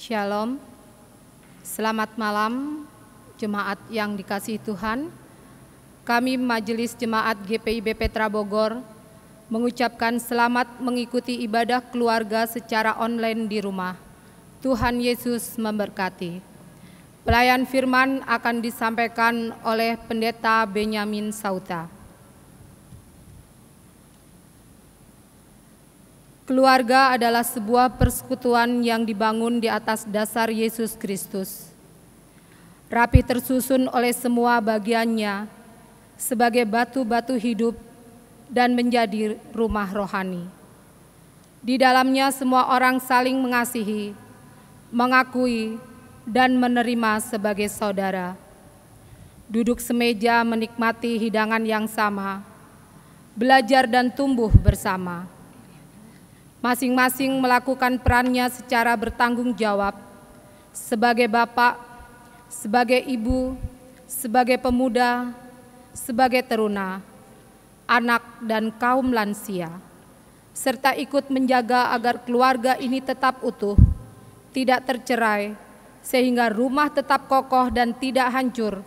Shalom, selamat malam jemaat yang dikasihi Tuhan. Kami Majelis Jemaat GPIB Petra Bogor mengucapkan selamat mengikuti ibadah keluarga secara online di rumah. Tuhan Yesus memberkati. Pelayan firman akan disampaikan oleh Pendeta Benyamin Sauta. Keluarga adalah sebuah persekutuan yang dibangun di atas dasar Yesus Kristus. Rapi tersusun oleh semua bagiannya sebagai batu-batu hidup dan menjadi rumah rohani. Di dalamnya semua orang saling mengasihi, mengakui, dan menerima sebagai saudara. Duduk semeja menikmati hidangan yang sama, belajar dan tumbuh bersama. Masing-masing melakukan perannya secara bertanggung jawab, sebagai bapak, sebagai ibu, sebagai pemuda, sebagai teruna, anak dan kaum lansia, serta ikut menjaga agar keluarga ini tetap utuh, tidak tercerai, sehingga rumah tetap kokoh dan tidak hancur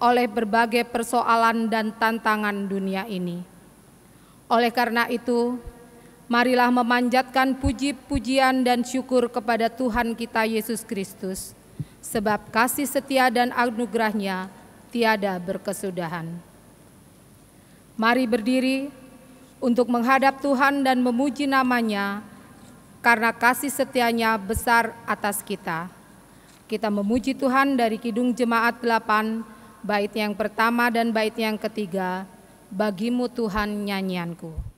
oleh berbagai persoalan dan tantangan dunia ini. Oleh karena itu, marilah memanjatkan puji-pujian dan syukur kepada Tuhan kita Yesus Kristus, sebab kasih setia dan anugerah-Nya tiada berkesudahan. Mari berdiri untuk menghadap Tuhan dan memuji nama-Nya, karena kasih setia-Nya besar atas kita. Kita memuji Tuhan dari Kidung Jemaat 8, bait yang pertama dan bait yang ketiga, Bagimu Tuhan nyanyianku.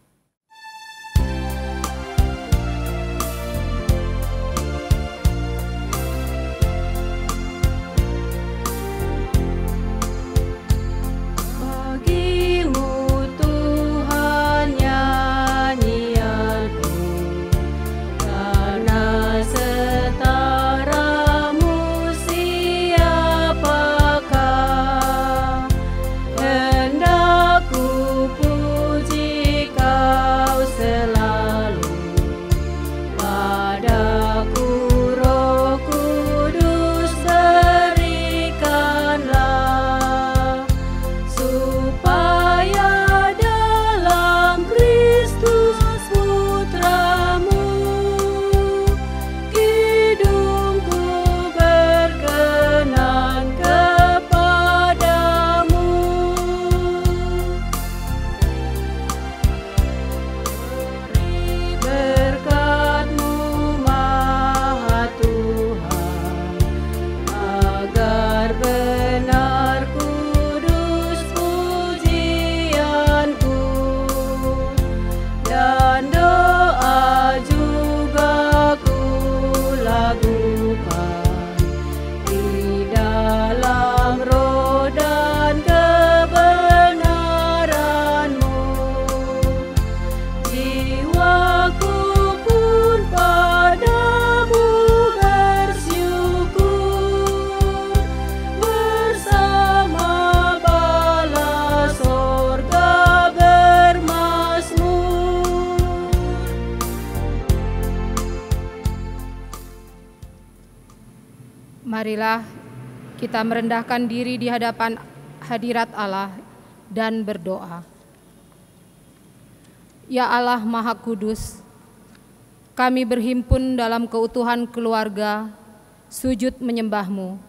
Hendak ku puji Marilah kita merendahkan diri di hadapan hadirat Allah dan berdoa. Ya Allah Maha Kudus, kami berhimpun dalam keutuhan keluarga, sujud menyembah-Mu,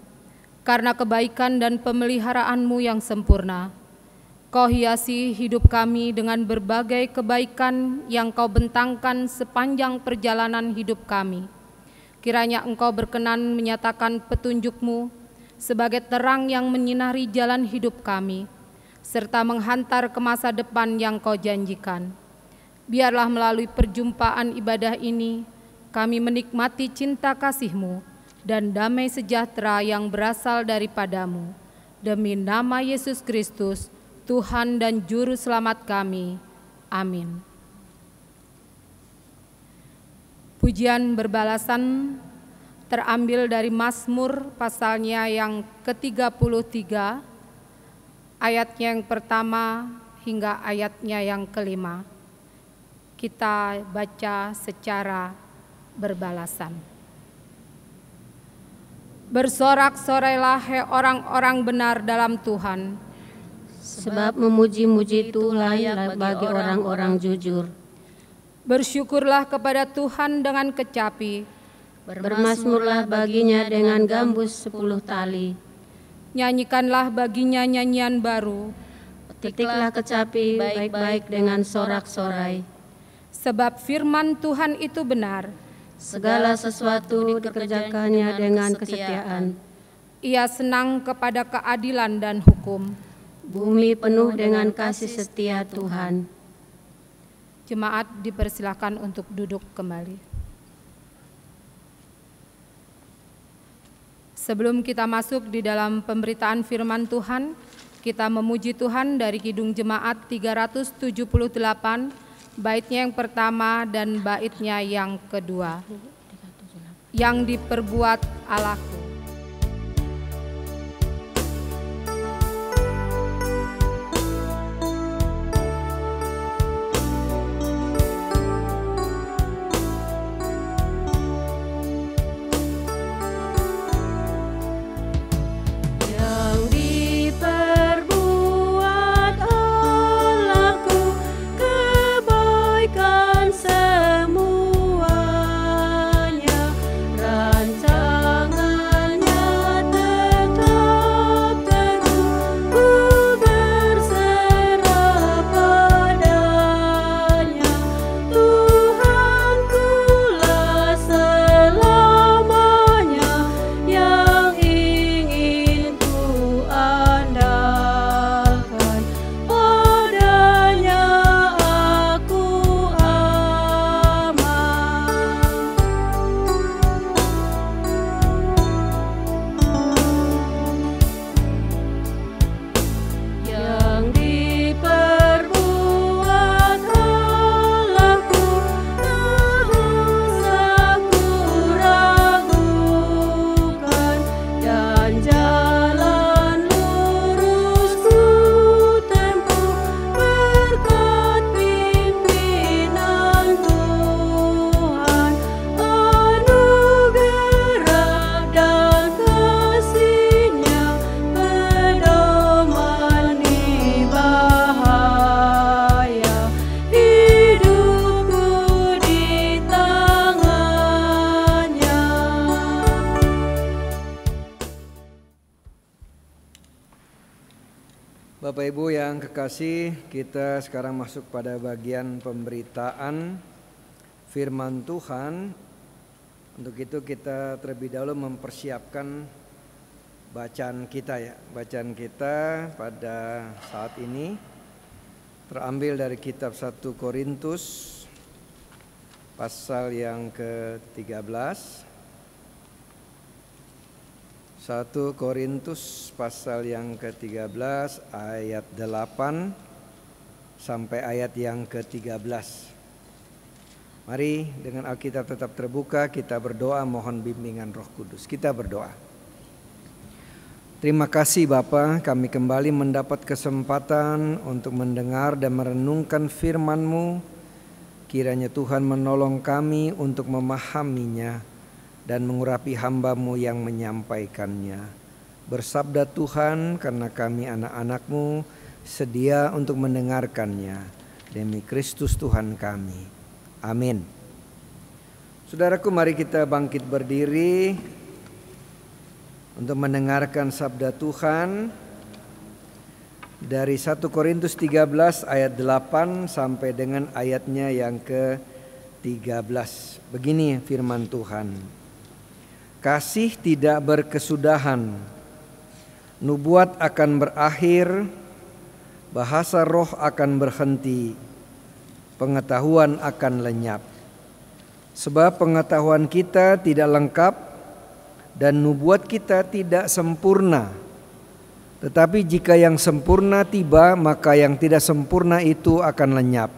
karena kebaikan dan pemeliharaanmu yang sempurna. Kau hiasi hidup kami dengan berbagai kebaikan yang Kau bentangkan sepanjang perjalanan hidup kami. Kiranya Engkau berkenan menyatakan petunjuk-Mu sebagai terang yang menyinari jalan hidup kami, serta menghantar ke masa depan yang Kau janjikan. Biarlah melalui perjumpaan ibadah ini, kami menikmati cinta kasih-Mu dan damai sejahtera yang berasal daripada-Mu. Demi nama Yesus Kristus, Tuhan dan Juru Selamat kami. Amin. Pujian berbalasan terambil dari Mazmur pasalnya yang ke-33, ayatnya yang pertama hingga ayatnya yang kelima. Kita baca secara berbalasan. Bersorak-sorailah hai orang-orang benar dalam Tuhan, sebab memuji-muji itu layak bagi orang-orang jujur. Bersyukurlah kepada Tuhan dengan kecapi, bermazmurlah baginya dengan gambus 10 tali. Nyanyikanlah baginya nyanyian baru, petiklah kecapi baik-baik dengan sorak-sorai. Sebab firman Tuhan itu benar, segala sesuatu dikerjakannya dengan kesetiaan. Ia senang kepada keadilan dan hukum. Bumi penuh dengan kasih setia Tuhan. Jemaat dipersilakan untuk duduk kembali. Sebelum kita masuk di dalam pemberitaan firman Tuhan, kita memuji Tuhan dari Kidung Jemaat 378, baitnya yang pertama dan baitnya yang kedua. Yang diperbuat Allahku. Bapak Ibu yang kekasih, kita sekarang masuk pada bagian pemberitaan firman Tuhan. Untuk itu kita terlebih dahulu mempersiapkan bacaan kita ya. Bacaan kita pada saat ini terambil dari kitab 1 Korintus pasal yang ke-13. 1 Korintus pasal yang ke-13 ayat 8 sampai ayat yang ke-13. Mari dengan Alkitab tetap terbuka kita berdoa mohon bimbingan Roh Kudus. Kita berdoa. Terima kasih Bapa, kami kembali mendapat kesempatan untuk mendengar dan merenungkan firman-Mu. Kiranya Tuhan menolong kami untuk memahaminya dan mengurapi hamba-Mu yang menyampaikannya. Bersabda Tuhan, karena kami anak-anak-Mu sedia untuk mendengarkannya. Demi Kristus Tuhan kami. Amin. Saudaraku, mari kita bangkit berdiri untuk mendengarkan sabda Tuhan dari 1 Korintus 13 ayat 8 sampai dengan ayatnya yang ke-13. Begini firman Tuhan. Kasih tidak berkesudahan, nubuat akan berakhir, bahasa roh akan berhenti, pengetahuan akan lenyap. Sebab pengetahuan kita tidak lengkap dan nubuat kita tidak sempurna. Tetapi jika yang sempurna tiba, maka yang tidak sempurna itu akan lenyap.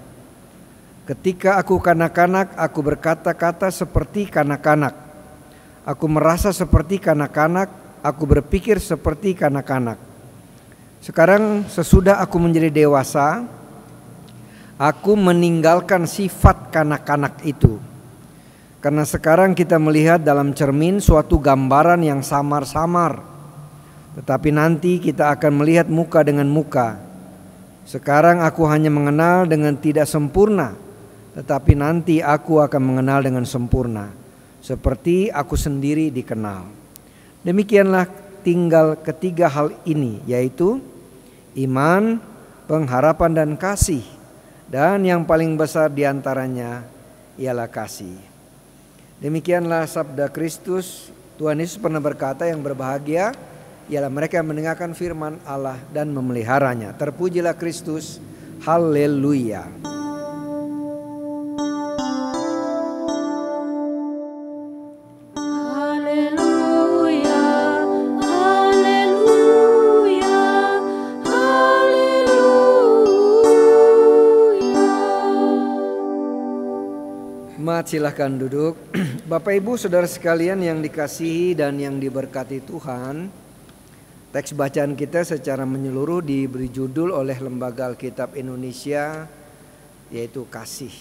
Ketika aku kanak-kanak, aku berkata-kata seperti kanak-kanak. Aku merasa seperti kanak-kanak, aku berpikir seperti kanak-kanak. Sekarang sesudah aku menjadi dewasa, aku meninggalkan sifat kanak-kanak itu. Karena sekarang kita melihat dalam cermin suatu gambaran yang samar-samar. Tetapi nanti kita akan melihat muka dengan muka. Sekarang aku hanya mengenal dengan tidak sempurna, tetapi nanti aku akan mengenal dengan sempurna, seperti aku sendiri dikenal. Demikianlah tinggal ketiga hal ini, yaitu iman, pengharapan dan kasih. Dan yang paling besar diantaranya ialah kasih. Demikianlah sabda Kristus. Tuhan Yesus pernah berkata, yang berbahagia ialah mereka yang mendengarkan firman Allah dan memeliharanya. Terpujilah Kristus. Haleluya. Silahkan duduk. Bapak Ibu Saudara sekalian yang dikasihi dan yang diberkati Tuhan, teks bacaan kita secara menyeluruh diberi judul oleh Lembaga Alkitab Indonesia, yaitu kasih.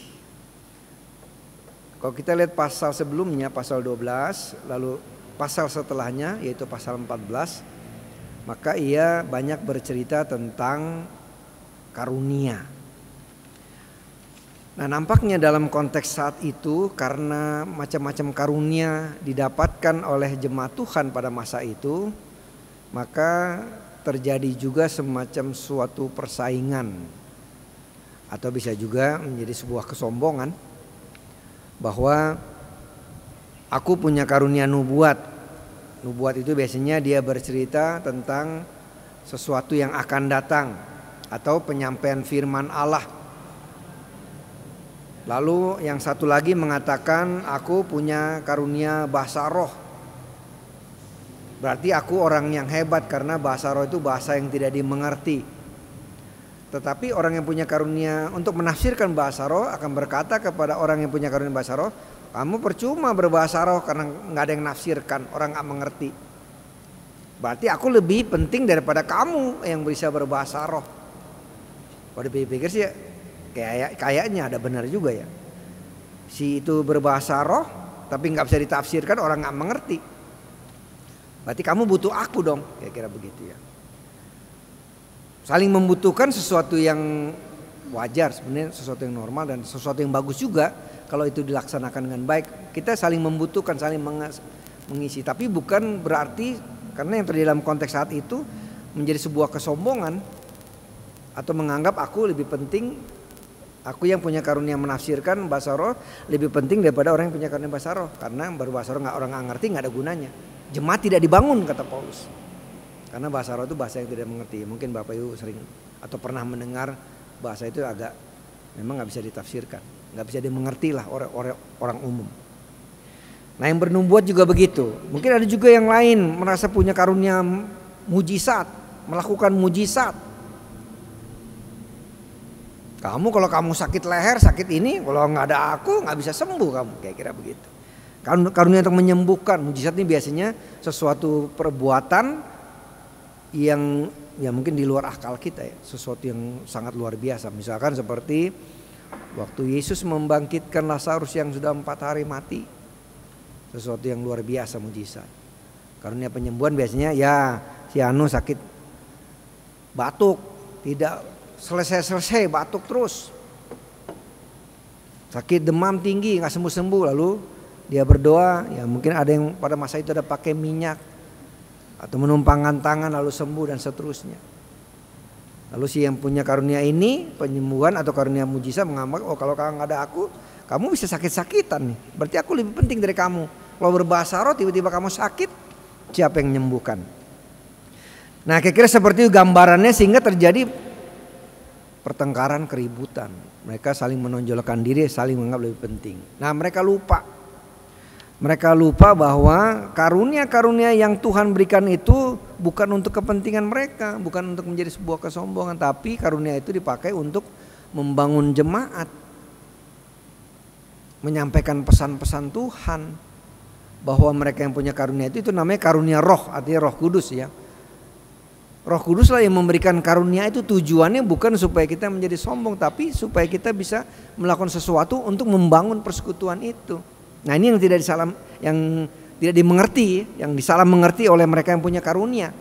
Kalau kita lihat pasal sebelumnya, pasal 12, lalu pasal setelahnya yaitu pasal 14, maka ia banyak bercerita tentang karunia. Nah, nampaknya dalam konteks saat itu, karena macam-macam karunia didapatkan oleh jemaat Tuhan pada masa itu, maka terjadi juga semacam suatu persaingan, atau bisa juga menjadi sebuah kesombongan, bahwa aku punya karunia nubuat. Nubuat itu biasanya dia bercerita tentang sesuatu yang akan datang atau penyampaian firman Allah. Lalu yang satu lagi mengatakan, aku punya karunia bahasa roh. Berarti aku orang yang hebat karena bahasa roh itu bahasa yang tidak dimengerti. Tetapi orang yang punya karunia untuk menafsirkan bahasa roh akan berkata kepada orang yang punya karunia bahasa roh, kamu percuma berbahasa roh karena nggak ada yang nafsirkan, orang nggak mengerti. Berarti aku lebih penting daripada kamu yang bisa berbahasa roh. Kalau dipikir sih kayaknya ada benar juga ya. Si itu berbahasa roh tapi nggak bisa ditafsirkan, orang nggak mengerti. Berarti kamu butuh aku dong, kira-kira begitu ya. Saling membutuhkan sesuatu yang wajar sebenarnya, sesuatu yang normal dan sesuatu yang bagus juga kalau itu dilaksanakan dengan baik. Kita saling membutuhkan, saling mengisi. Tapi bukan berarti karena yang terjadi dalam konteks saat itu menjadi sebuah kesombongan atau menganggap aku lebih penting. Aku yang punya karunia menafsirkan bahasa roh lebih penting daripada orang yang punya karunia bahasa roh. Karena baru bahasa roh orang nggak ngerti, nggak ada gunanya. Jemaat tidak dibangun, kata Paulus. Karena bahasa roh itu bahasa yang tidak mengerti. Mungkin Bapak Ibu sering atau pernah mendengar bahasa itu agak memang nggak bisa ditafsirkan, nggak bisa dimengerti lah orang umum. Nah, yang bernubuat juga begitu. Mungkin ada juga yang lain merasa punya karunia mujizat, melakukan mujizat. Kamu kalau kamu sakit leher, sakit ini, kalau nggak ada aku nggak bisa sembuh kamu, kira-kira begitu. Karunia untuk menyembuhkan, mujizat ini biasanya sesuatu perbuatan yang ya mungkin di luar akal kita ya, sesuatu yang sangat luar biasa. Misalkan seperti waktu Yesus membangkitkan Lazarus yang sudah 4 hari mati. sesuatu yang luar biasa, mujizat. Karunia penyembuhan biasanya ya si anu sakit batuk, tidak selesai batuk terus. Sakit demam tinggi nggak sembuh-sembuh, lalu dia berdoa, ya mungkin ada yang pada masa itu ada pakai minyak atau menumpangkan tangan lalu sembuh dan seterusnya. Lalu si yang punya karunia ini penyembuhan atau karunia mujizat mengamak, oh kalau nggak ada aku, kamu bisa sakit-sakitan nih. Berarti aku lebih penting dari kamu. Kalau berbahasa roh tiba-tiba kamu sakit, siapa yang menyembuhkan? Nah kira-kira seperti itu gambarannya, sehingga terjadi pertengkaran, keributan. Mereka saling menonjolkan diri, saling menganggap lebih penting. Nah mereka lupa bahwa karunia-karunia yang Tuhan berikan itu bukan untuk kepentingan mereka, bukan untuk menjadi sebuah kesombongan, tapi karunia itu dipakai untuk membangun jemaat, menyampaikan pesan-pesan Tuhan. Bahwa mereka yang punya karunia itu namanya karunia roh, artinya Roh Kudus ya. Roh Kudus lah yang memberikan karunia itu, tujuannya bukan supaya kita menjadi sombong, tapi supaya kita bisa melakukan sesuatu untuk membangun persekutuan itu. Nah ini yang tidak dimengerti, yang disalah mengerti oleh mereka yang punya karunia.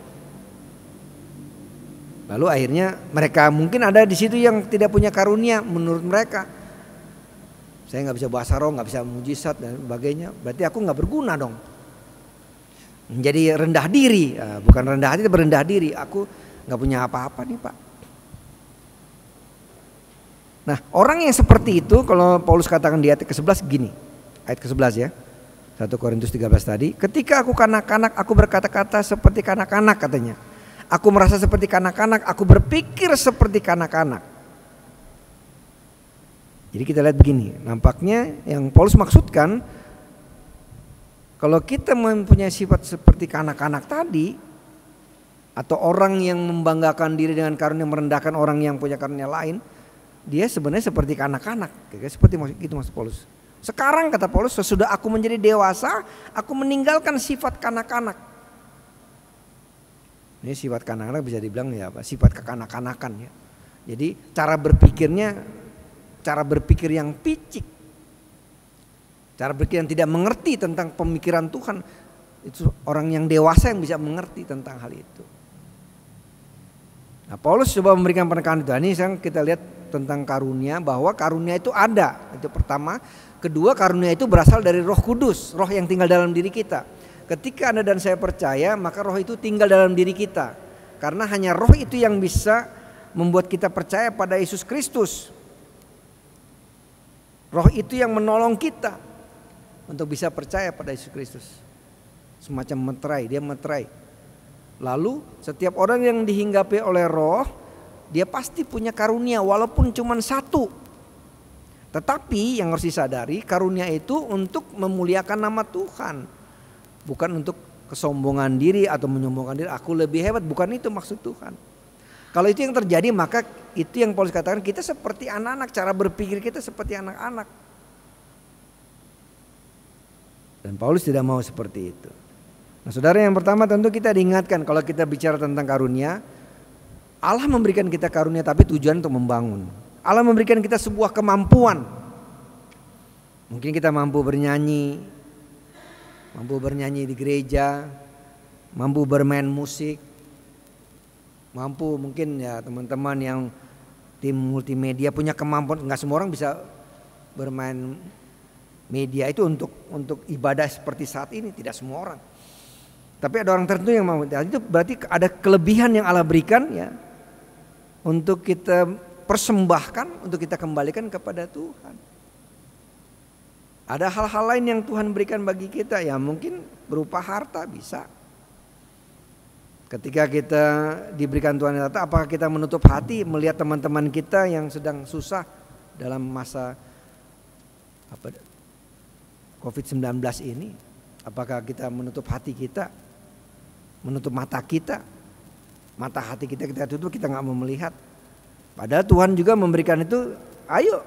Lalu akhirnya mereka mungkin ada di situ yang tidak punya karunia menurut mereka. Saya nggak bisa bahasa roh, nggak bisa mujizat dan sebagainya. Berarti aku nggak berguna dong. Menjadi rendah diri, bukan rendah hati, tapi rendah diri. Aku nggak punya apa-apa nih Pak. Nah orang yang seperti itu, kalau Paulus katakan di ayat ke-11 gini, ayat ke-11 ya, 1 Korintus 13 tadi, ketika aku kanak-kanak, aku berkata-kata seperti kanak-kanak katanya. Aku merasa seperti kanak-kanak, aku berpikir seperti kanak-kanak. Jadi kita lihat begini, nampaknya yang Paulus maksudkan, kalau kita mempunyai sifat seperti kanak-kanak tadi, atau orang yang membanggakan diri dengan karunia, merendahkan orang yang punya karunia lain, dia sebenarnya seperti kanak-kanak. Seperti itu maksud Paulus. Sekarang kata Paulus, sesudah aku menjadi dewasa, aku meninggalkan sifat kanak-kanak. Ini sifat kanak-kanak bisa dibilang ya apa? Sifat kekanak-kanakan ya. Jadi cara berpikir yang picik. Cara berpikir yang tidak mengerti tentang pemikiran Tuhan. Itu orang yang dewasa yang bisa mengerti tentang hal itu. Nah Paulus coba memberikan penekanan itu. Ini sekarang kita lihat tentang karunia, bahwa karunia itu ada. Itu pertama. Kedua, karunia itu berasal dari Roh Kudus, roh yang tinggal dalam diri kita. Ketika Anda dan saya percaya, maka roh itu tinggal dalam diri kita. Karena hanya roh itu yang bisa membuat kita percaya pada Yesus Kristus. Roh itu yang menolong kita untuk bisa percaya pada Yesus Kristus. Semacam meterai, dia meterai. Lalu setiap orang yang dihinggapi oleh roh, dia pasti punya karunia walaupun cuma satu. Tetapi yang harus disadari, karunia itu untuk memuliakan nama Tuhan. Bukan untuk kesombongan diri atau menyombongkan diri, aku lebih hebat, bukan itu maksud Tuhan. Kalau itu yang terjadi, maka itu yang Paulus katakan, kita seperti anak-anak, cara berpikir kita seperti anak-anak. Dan Paulus tidak mau seperti itu. Nah saudara, yang pertama tentu kita diingatkan kalau kita bicara tentang karunia, Allah memberikan kita karunia tapi tujuan untuk membangun. Allah memberikan kita sebuah kemampuan. Mungkin kita mampu bernyanyi di gereja, mampu bermain musik, mampu mungkin ya teman-teman yang tim multimedia punya kemampuan. Nggak semua orang bisa bermain media itu untuk ibadah seperti saat ini, tidak semua orang. Tapi ada orang tertentu yang mau. Itu berarti ada kelebihan yang Allah berikan ya, untuk kita persembahkan, untuk kita kembalikan kepada Tuhan. Ada hal-hal lain yang Tuhan berikan bagi kita ya, mungkin berupa harta bisa. Ketika kita diberikan Tuhan harta, apakah kita menutup hati melihat teman-teman kita yang sedang susah dalam masa COVID-19 ini? Apakah kita menutup hati kita, menutup mata kita, mata hati kita tutup, kita nggak mau melihat? Padahal Tuhan juga memberikan itu. Ayo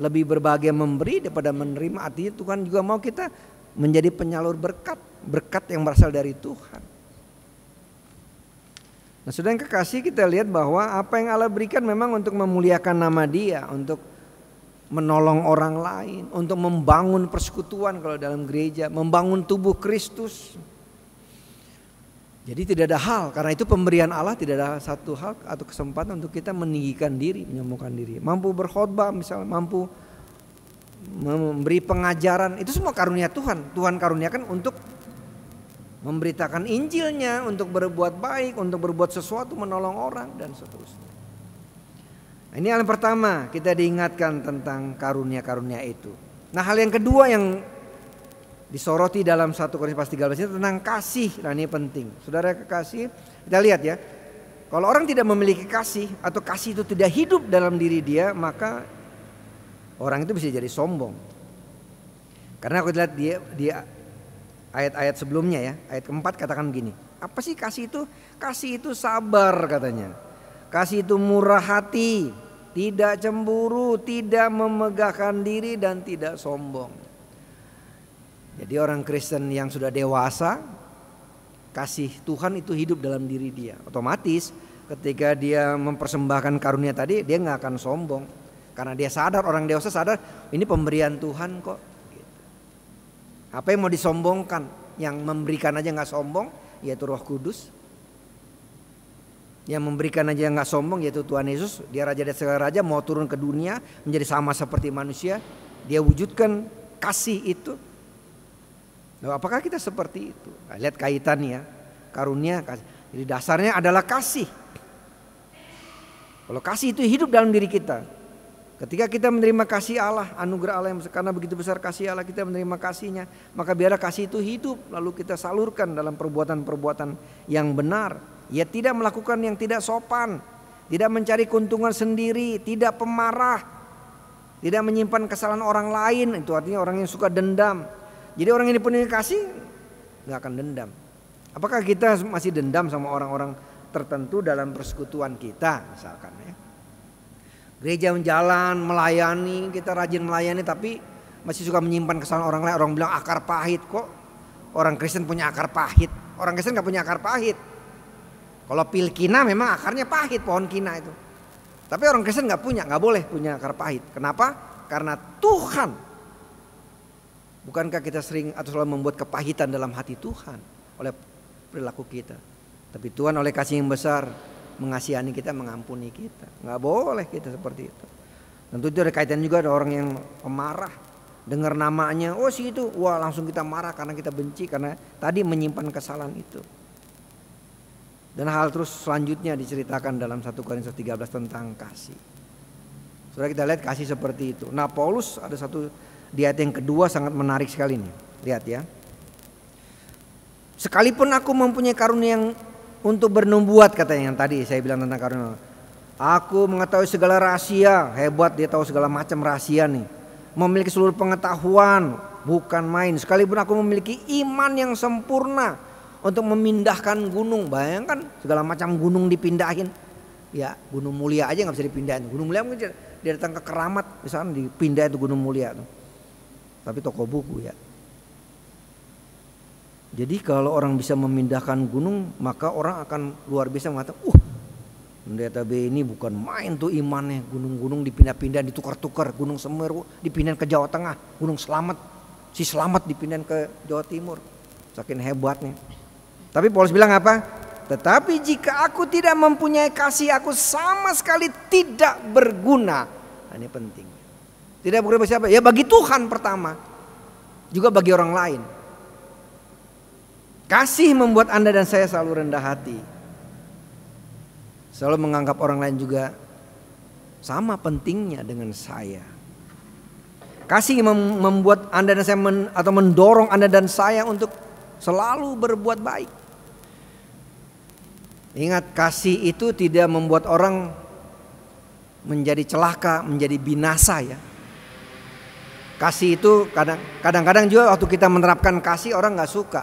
lebih berbahagia memberi daripada menerima. Artinya Tuhan juga mau kita menjadi penyalur berkat yang berasal dari Tuhan. Nah saudara yang kekasih, kita lihat bahwa apa yang Allah berikan memang untuk memuliakan nama Dia, untuk menolong orang lain, untuk membangun persekutuan kalau dalam gereja, membangun tubuh Kristus. Jadi tidak ada hal, karena itu pemberian Allah, tidak ada satu hal atau kesempatan untuk kita meninggikan diri, menyombongkan diri. Mampu berkhotbah misalnya, mampu memberi pengajaran, itu semua karunia Tuhan. Tuhan karuniakan untuk memberitakan Injilnya, untuk berbuat baik, untuk berbuat sesuatu, menolong orang dan seterusnya. Nah, ini hal yang pertama, kita diingatkan tentang karunia-karunia itu. Nah, hal yang kedua yang disoroti dalam 1 Korintus 13 ini tentang kasih. Nah, ini penting. Saudara kekasih, kita lihat ya. Kalau orang tidak memiliki kasih atau kasih itu tidak hidup dalam diri dia, maka orang itu bisa jadi sombong. Karena aku lihat di ayat-ayat sebelumnya ya, ayat keempat katakan begini. Apa sih kasih itu? Kasih itu sabar katanya. Kasih itu murah hati, tidak cemburu, tidak memegahkan diri dan tidak sombong. Jadi orang Kristen yang sudah dewasa, kasih Tuhan itu hidup dalam diri dia. Otomatis ketika dia mempersembahkan karunia tadi, dia gak akan sombong. Karena dia sadar, orang dewasa sadar ini pemberian Tuhan kok. Apa yang mau disombongkan? Yang memberikan aja gak sombong, yaitu Roh Kudus. Yang memberikan aja gak sombong, yaitu Tuhan Yesus. Dia Raja dan segala Raja, mau turun ke dunia menjadi sama seperti manusia. Dia wujudkan kasih itu. Nah, apakah kita seperti itu? Nah, lihat kaitannya, karunia kasih. Jadi dasarnya adalah kasih. Kalau kasih itu hidup dalam diri kita, ketika kita menerima kasih Allah, anugerah Allah yang karena begitu besar kasih Allah, kita menerima kasihnya, maka biarlah kasih itu hidup, lalu kita salurkan dalam perbuatan-perbuatan yang benar. Ya, tidak melakukan yang tidak sopan, tidak mencari keuntungan sendiri, tidak pemarah, tidak menyimpan kesalahan orang lain. Itu artinya orang yang suka dendam. Jadi orang yang dipenuhi kasih gak akan dendam. Apakah kita masih dendam sama orang-orang tertentu dalam persekutuan kita misalkan ya? Gereja jalan melayani, kita rajin melayani tapi masih suka menyimpan kesalahan orang lain. Orang bilang akar pahit, kok orang Kristen punya akar pahit. Orang Kristen gak punya akar pahit. Kalau pil kina memang akarnya pahit, pohon kina itu. Tapi orang Kristen gak punya, gak boleh punya akar pahit. Kenapa? Karena Tuhan. Bukankah kita sering atau selalu membuat kepahitan dalam hati Tuhan oleh perilaku kita. Tapi Tuhan oleh kasih yang besar mengasihani kita, mengampuni kita. Gak boleh kita seperti itu. Tentu itu ada kaitan juga ada orang yang pemarah. Dengar namanya, oh si itu, wah langsung kita marah karena kita benci. Karena tadi menyimpan kesalahan itu. Dan hal terus selanjutnya diceritakan dalam 1 Korintus 13 tentang kasih. Saudara kita lihat kasih seperti itu. Nah Paulus ada satu di ayat yang kedua sangat menarik sekali nih. Lihat ya. Sekalipun aku mempunyai karunia yang untuk bernubuat, katanya yang tadi saya bilang tentang karunia. Aku mengetahui segala rahasia, hebat dia tahu segala macam rahasia nih. Memiliki seluruh pengetahuan, bukan main. Sekalipun aku memiliki iman yang sempurna untuk memindahkan gunung. Bayangkan segala macam gunung dipindahin. Ya Gunung Mulia aja gak bisa dipindahin. Gunung Mulia mungkin dia datang ke Keramat misalnya dipindah itu Gunung Mulia tuh. Tapi toko buku ya. Jadi kalau orang bisa memindahkan gunung, maka orang akan luar biasa mengatakan, Pendeta B ini bukan main tuh imannya. Gunung-gunung dipindah-pindah, ditukar-tukar. Gunung Semeru dipindah ke Jawa Tengah. Gunung Selamat, si Selamat dipindah ke Jawa Timur. Saking hebatnya. Tapi Paulus bilang apa? Tetapi jika aku tidak mempunyai kasih, aku sama sekali tidak berguna. Nah, ini penting. Tidak berguna bagi siapa? Ya bagi Tuhan pertama. Juga bagi orang lain. Kasih membuat Anda dan saya selalu rendah hati. Selalu menganggap orang lain juga sama pentingnya dengan saya. Kasih membuat Anda dan saya atau mendorong Anda dan saya untuk selalu berbuat baik. Ingat, kasih itu tidak membuat orang menjadi celaka, menjadi binasa ya. Kasih itu kadang-kadang juga waktu kita menerapkan kasih orang gak suka.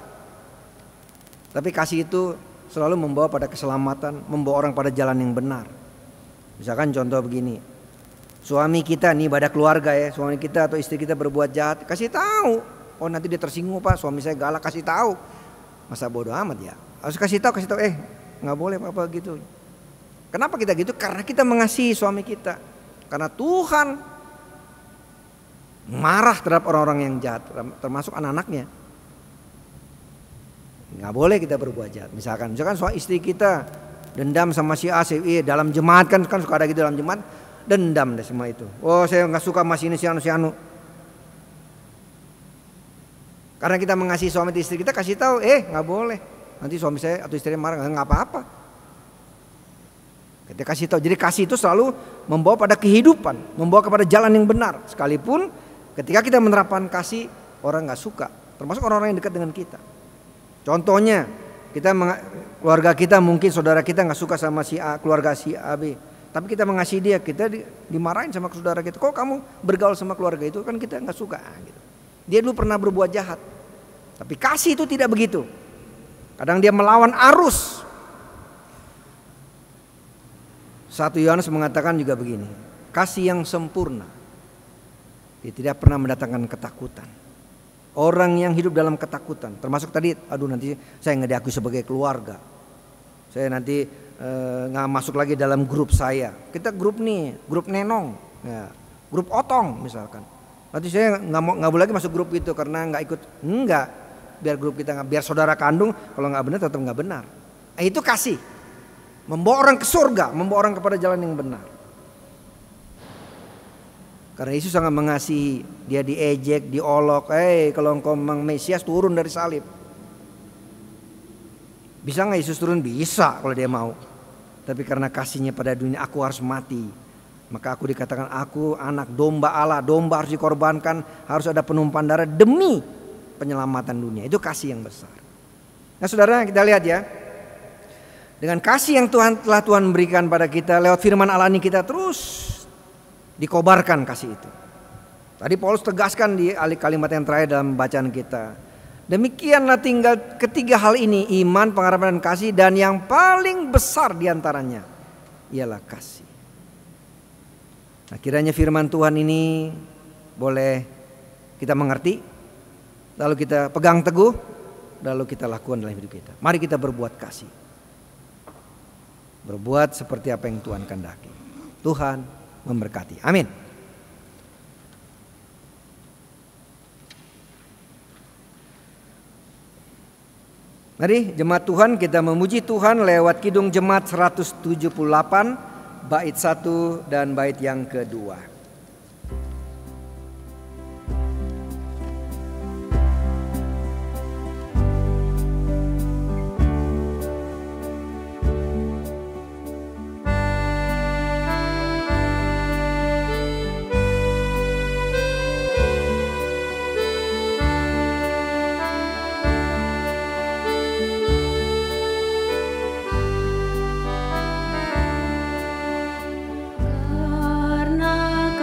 Tapi kasih itu selalu membawa pada keselamatan, membawa orang pada jalan yang benar. Misalkan contoh begini, suami kita nih pada keluarga ya, suami kita atau istri kita berbuat jahat, kasih tahu. Oh nanti dia tersinggung Pak, suami saya galak, kasih tahu. Masa bodoh amat ya? Harus kasih tahu, nggak boleh apa gitu. Kenapa kita gitu? Karena kita mengasihi suami kita. Karena Tuhan marah terhadap orang-orang yang jahat, termasuk anak-anaknya. Nggak boleh kita berbuat jahat. Misalkan soal istri kita dendam sama si A, si I, dalam jemaat kan suka ada gitu dalam jemaat, dendam deh semua itu. Oh saya nggak suka sama si ini si anu. Karena kita mengasihi suami istri kita, kasih tahu, nggak boleh. Nanti suami saya atau istri marah, nggak apa-apa. Kita kasih tahu. Jadi kasih itu selalu membawa pada kehidupan, membawa kepada jalan yang benar. Sekalipun ketika kita menerapkan kasih, orang nggak suka, termasuk orang-orang yang dekat dengan kita. Contohnya, keluarga kita mungkin saudara kita nggak suka sama si A, keluarga si A B, tapi kita mengasihi dia, kita dimarahin sama saudara kita. Kok kamu bergaul sama keluarga itu, kan kita nggak suka. Gitu. Dia dulu pernah berbuat jahat, tapi kasih itu tidak begitu. Kadang dia melawan arus. 1 Yohanes mengatakan juga begini, kasih yang sempurna, dia tidak pernah mendatangkan ketakutan. Orang yang hidup dalam ketakutan, termasuk tadi, nanti saya nggak diakui sebagai keluarga, saya nanti nggak masuk lagi dalam grup saya. Kita grup nenong, ya, grup otong misalkan. Nanti saya nggak boleh lagi masuk grup itu karena nggak ikut. Enggak, biar grup kita biar saudara kandung, kalau nggak benar tetap nggak benar. Itu kasih, membawa orang ke surga, membawa orang kepada jalan yang benar. Karena Yesus sangat mengasihi, dia diejek, diolok, kalau engkau memang Mesias turun dari salib. Bisa gak Yesus turun? Bisa kalau dia mau. Tapi karena kasihnya pada dunia, aku harus mati. Maka aku dikatakan aku anak domba Allah, domba harus dikorbankan, harus ada penumpahan darah demi penyelamatan dunia. Itu kasih yang besar. Nah saudara, kita lihat ya. Dengan kasih yang telah Tuhan berikan pada kita lewat firman Allah ini, kita terus dikobarkan kasih itu. Tadi Paulus tegaskan di kalimat yang terakhir dalam bacaan kita. Demikianlah tinggal ketiga hal ini, iman, pengharapan dan kasih, dan yang paling besar diantaranya ialah kasih. Nah, kiranya firman Tuhan ini boleh kita mengerti, lalu kita pegang teguh, lalu kita lakukan dalam hidup kita. Mari kita berbuat kasih, berbuat seperti apa yang Tuhan kehendaki. Tuhan memberkati. Amin. Mari jemaat Tuhan, kita memuji Tuhan lewat Kidung Jemaat 178 bait 1 dan bait yang kedua. Karena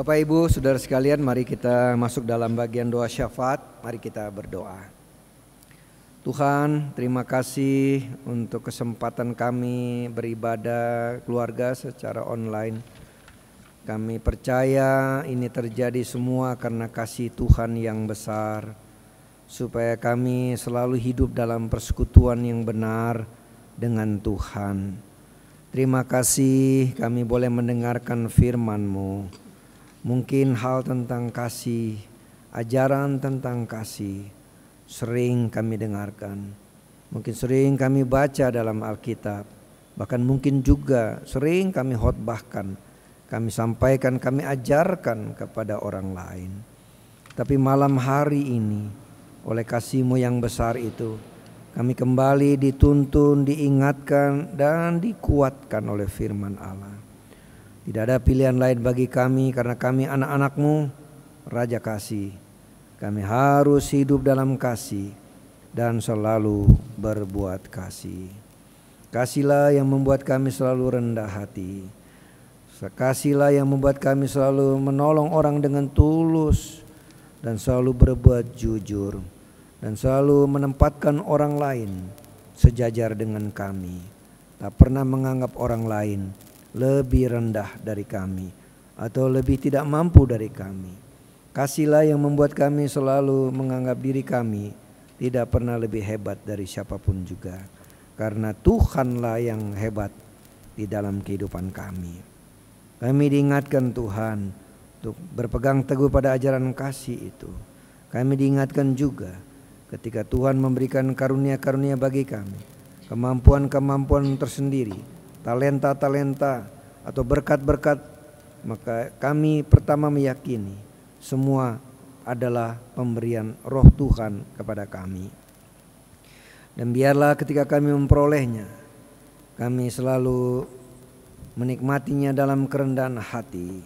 Bapak Ibu, saudara sekalian, mari kita masuk dalam bagian doa syafaat. Mari kita berdoa. Tuhan, terima kasih untuk kesempatan kami beribadah keluarga secara online. Kami percaya ini terjadi semua karena kasih Tuhan yang besar, supaya kami selalu hidup dalam persekutuan yang benar dengan Tuhan. Terima kasih kami boleh mendengarkan firman-Mu. Mungkin hal tentang kasih, ajaran tentang kasih sering kami dengarkan. Mungkin sering kami baca dalam Alkitab. Bahkan mungkin juga sering kami khotbahkan, kami sampaikan, kami ajarkan kepada orang lain. Tapi malam hari ini, oleh kasih-Mu yang besar itu, kami kembali dituntun, diingatkan, dan dikuatkan oleh firman Allah. Tidak ada pilihan lain bagi kami karena kami anak-anak-Mu, Raja Kasih. Kami harus hidup dalam kasih dan selalu berbuat kasih. Kasihlah yang membuat kami selalu rendah hati. Kasihlah yang membuat kami selalu menolong orang dengan tulus dan selalu berbuat jujur dan selalu menempatkan orang lain sejajar dengan kami. Tak pernah menganggap orang lain lebih rendah dari kami atau lebih tidak mampu dari kami. Kasihlah yang membuat kami selalu menganggap diri kami tidak pernah lebih hebat dari siapapun juga, karena Tuhanlah yang hebat di dalam kehidupan kami. Kami diingatkan Tuhan untuk berpegang teguh pada ajaran kasih itu. Kami diingatkan juga ketika Tuhan memberikan karunia-karunia bagi kami, kemampuan-kemampuan tersendiri, talenta-talenta atau berkat-berkat, maka kami pertama meyakini semua adalah pemberian Roh Tuhan kepada kami. Dan biarlah ketika kami memperolehnya, kami selalu menikmatinya dalam kerendahan hati.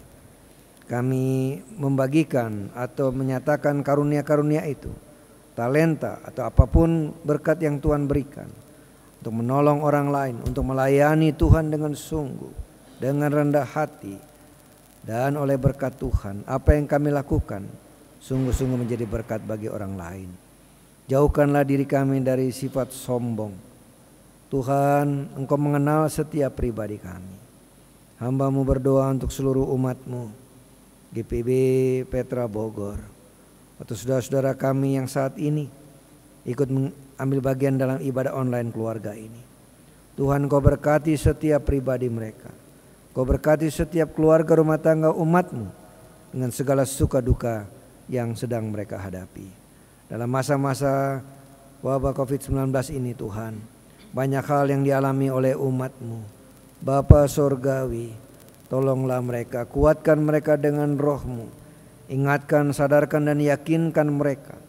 Kami membagikan atau menyatakan karunia-karunia itu, talenta atau apapun berkat yang Tuhan berikan, untuk menolong orang lain, untuk melayani Tuhan dengan sungguh, dengan rendah hati. Dan oleh berkat Tuhan, apa yang kami lakukan sungguh-sungguh menjadi berkat bagi orang lain. Jauhkanlah diri kami dari sifat sombong. Tuhan, Engkau mengenal setiap pribadi kami. Hamba-Mu berdoa untuk seluruh umat-Mu, GPIB Petra Bogor, atau saudara-saudara kami yang saat ini ikut ambil bagian dalam ibadah online keluarga ini. Tuhan, Kau berkati setiap pribadi mereka. Kau berkati setiap keluarga rumah tangga umat-Mu dengan segala suka duka yang sedang mereka hadapi. Dalam masa-masa wabah COVID-19 ini Tuhan, banyak hal yang dialami oleh umat-Mu. Bapa Sorgawi, tolonglah mereka, kuatkan mereka dengan Roh-Mu. Ingatkan, sadarkan dan yakinkan mereka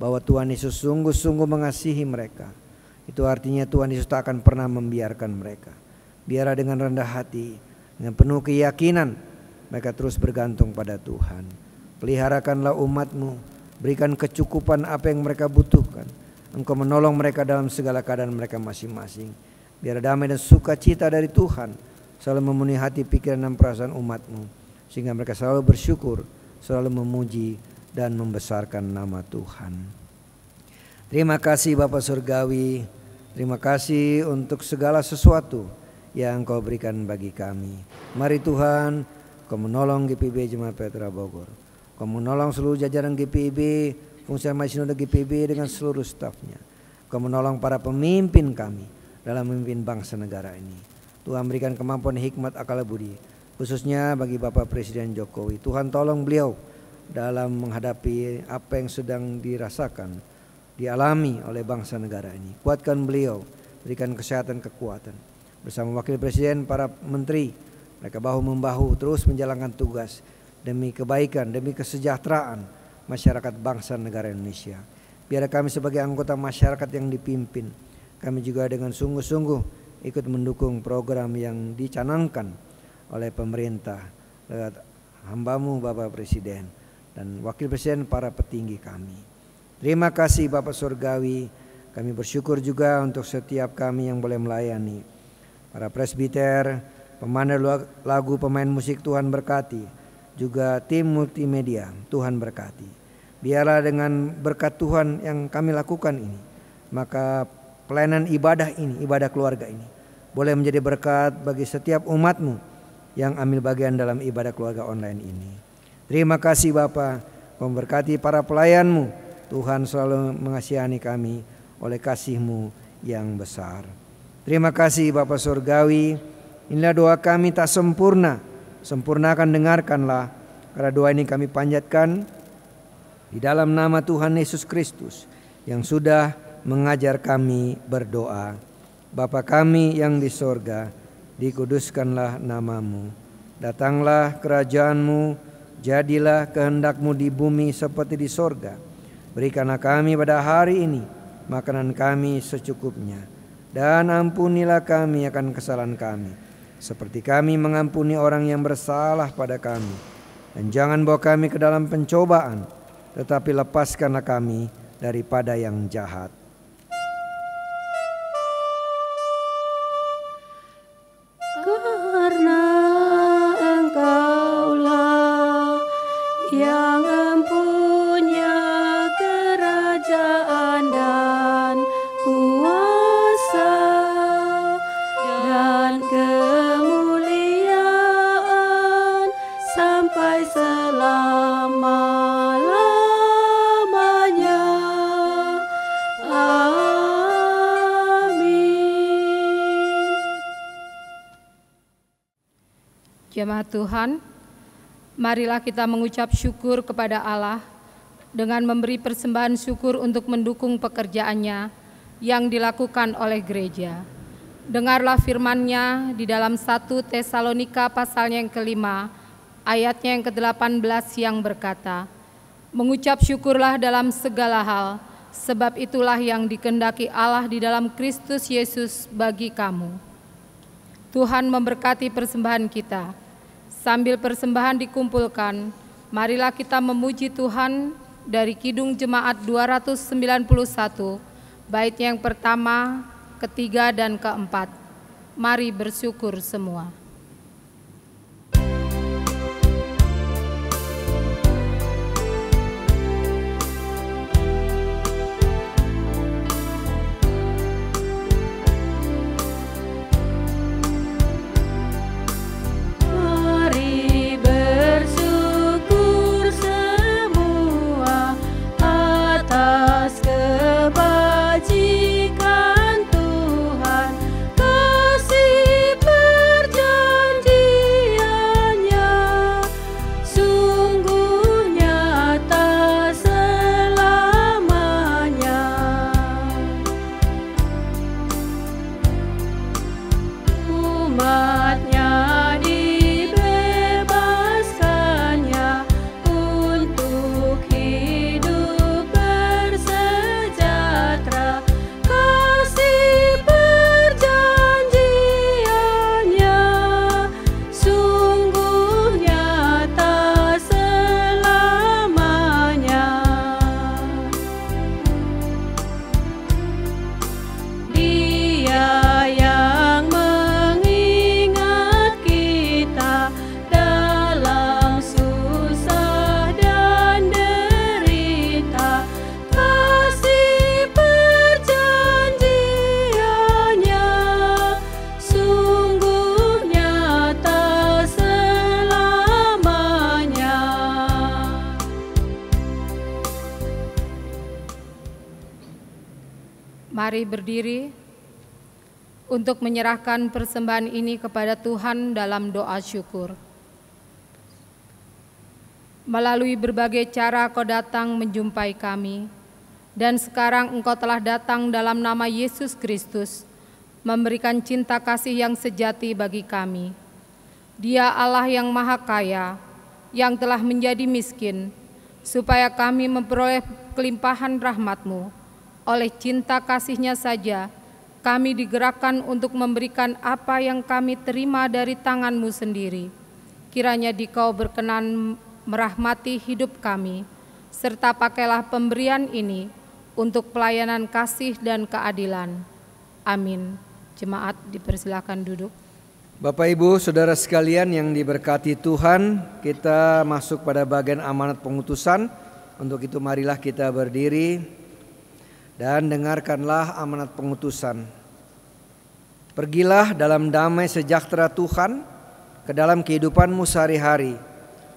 bahwa Tuhan Yesus sungguh-sungguh mengasihi mereka. Itu artinya Tuhan Yesus tak akan pernah membiarkan mereka. Biarlah dengan rendah hati, dengan penuh keyakinan, mereka terus bergantung pada Tuhan. Peliharakanlah umat-Mu, berikan kecukupan apa yang mereka butuhkan. Engkau menolong mereka dalam segala keadaan mereka masing-masing. Biar damai dan sukacita dari Tuhan selalu memenuhi hati, pikiran dan perasaan umat-Mu, sehingga mereka selalu bersyukur, selalu memuji dan membesarkan nama Tuhan. Terima kasih Bapa Surgawi, terima kasih untuk segala sesuatu yang Kau berikan bagi kami. Mari Tuhan, Kau menolong GPIB Jemaat Petra Bogor. Kau menolong seluruh jajaran GPIB, fungsi Sinode GPIB dengan seluruh stafnya. Kau menolong para pemimpin kami dalam memimpin bangsa negara ini. Tuhan berikan kemampuan, hikmat, akal budi, khususnya bagi Bapak Presiden Jokowi. Tuhan tolong beliau dalam menghadapi apa yang sedang dirasakan, dialami oleh bangsa negara ini. Kuatkan beliau, berikan kesehatan, kekuatan. Bersama Wakil Presiden, para menteri, mereka bahu-membahu terus menjalankan tugas demi kebaikan, demi kesejahteraan masyarakat bangsa negara Indonesia. Biar kami sebagai anggota masyarakat yang dipimpin, kami juga dengan sungguh-sungguh ikut mendukung program yang dicanangkan oleh pemerintah lewat hamba-Mu Bapak Presiden dan Wakil Presiden, para petinggi kami. Terima kasih Bapak Surgawi. Kami bersyukur juga untuk setiap kami yang boleh melayani. Para presbiter, pemandu lagu, pemain musik, Tuhan berkati. juga tim multimedia. Tuhan berkati. Biarlah dengan berkat Tuhan yang kami lakukan ini, maka pelayanan ibadah ini, ibadah keluarga ini, boleh menjadi berkat bagi setiap umat-Mu yang ambil bagian dalam ibadah keluarga online ini. Terima kasih Bapa, memberkati para pelayan-Mu. Tuhan selalu mengasihani kami oleh kasih-Mu yang besar. Terima kasih Bapa Surgawi. Inilah doa kami tak sempurna, sempurnakan, dengarkanlah. Karena doa ini kami panjatkan di dalam nama Tuhan Yesus Kristus yang sudah mengajar kami berdoa. Bapa kami yang di sorga, dikuduskanlah nama-Mu. Datanglah kerajaan-Mu, jadilah kehendak-Mu di bumi seperti di sorga. Berikanlah kami pada hari ini makanan kami secukupnya. Dan ampunilah kami akan kesalahan kami, seperti kami mengampuni orang yang bersalah pada kami. Dan jangan bawa kami ke dalam pencobaan, tetapi lepaskanlah kami daripada yang jahat. Karena Engkaulah yang empunya kerajaan dan kuasa dan kemuliaan sampai selama-lamanya. Amin. Jemaat Tuhan, marilah kita mengucap syukur kepada Allah dengan memberi persembahan syukur untuk mendukung pekerjaannya yang dilakukan oleh gereja. Dengarlah firman-Nya di dalam 1 Tesalonika pasalnya yang kelima, ayatnya yang ke-18 yang berkata, "Mengucap syukurlah dalam segala hal, sebab itulah yang dikehendaki Allah di dalam Kristus Yesus bagi kamu." Tuhan memberkati persembahan kita. Sambil persembahan dikumpulkan, marilah kita memuji Tuhan dari Kidung Jemaat 291, baitnya yang pertama, ketiga, dan keempat. Mari bersyukur semua. Mari berdiri untuk menyerahkan persembahan ini kepada Tuhan dalam doa syukur. Melalui berbagai cara Kau datang menjumpai kami, dan sekarang Engkau telah datang dalam nama Yesus Kristus, memberikan cinta kasih yang sejati bagi kami. Dia Allah yang Maha Kaya, yang telah menjadi miskin, supaya kami memperoleh kelimpahan rahmat-Mu. Oleh cinta kasih-Nya saja, kami digerakkan untuk memberikan apa yang kami terima dari tangan-Mu sendiri. Kiranya Dikau berkenan merahmati hidup kami, serta pakailah pemberian ini untuk pelayanan kasih dan keadilan. Amin. Jemaat dipersilakan duduk. Bapak Ibu, Saudara sekalian yang diberkati Tuhan, kita masuk pada bagian amanat pengutusan. Untuk itu marilah kita berdiri dan dengarkanlah amanat pengutusan. Pergilah dalam damai sejahtera Tuhan ke dalam kehidupanmu sehari-hari,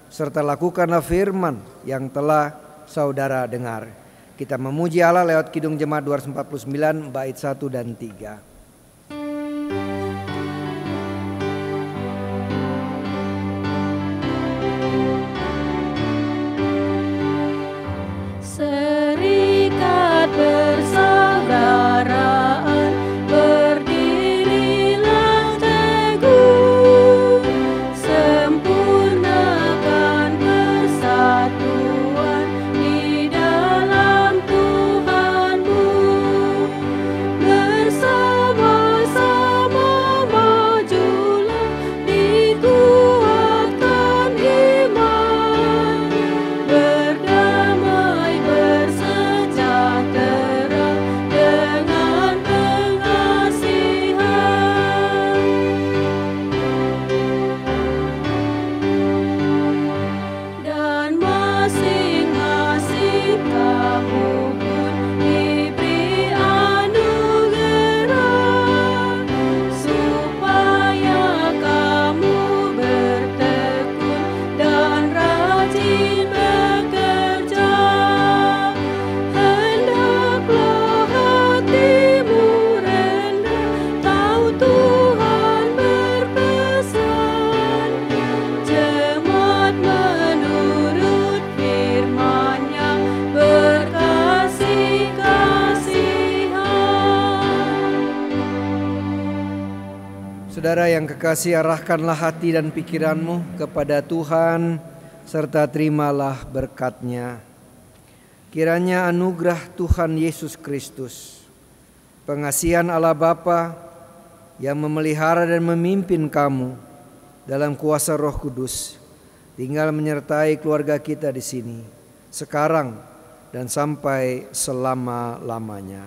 serta lakukanlah firman yang telah saudara dengar. Kita memuji Allah lewat Kidung Jemaat 249 bait 1 dan 3. Persaudaraan berdirilah teguh, sempurnakan persatuan di dalam Tuhanmu, bersama-sama majulah dikuatkan iman, berdamai bersejahtera dengan pengasihan, dan masing-masing kamu pun diberi anugerah, supaya kamu bertekun dan rajin bekerja. Hendaklah hatimu rendah, tahu Tuhan berpesan, jemaat menurut firman-Nya berkasih-kasihan. Saudara yang kekasih, arahkanlah hati dan pikiranmu kepada Tuhan, serta terimalah berkat-Nya. Kiranya anugerah Tuhan Yesus Kristus, pengasihan Allah Bapa yang memelihara dan memimpin kamu dalam kuasa Roh Kudus, tinggal menyertai keluarga kita di sini, sekarang dan sampai selama-lamanya.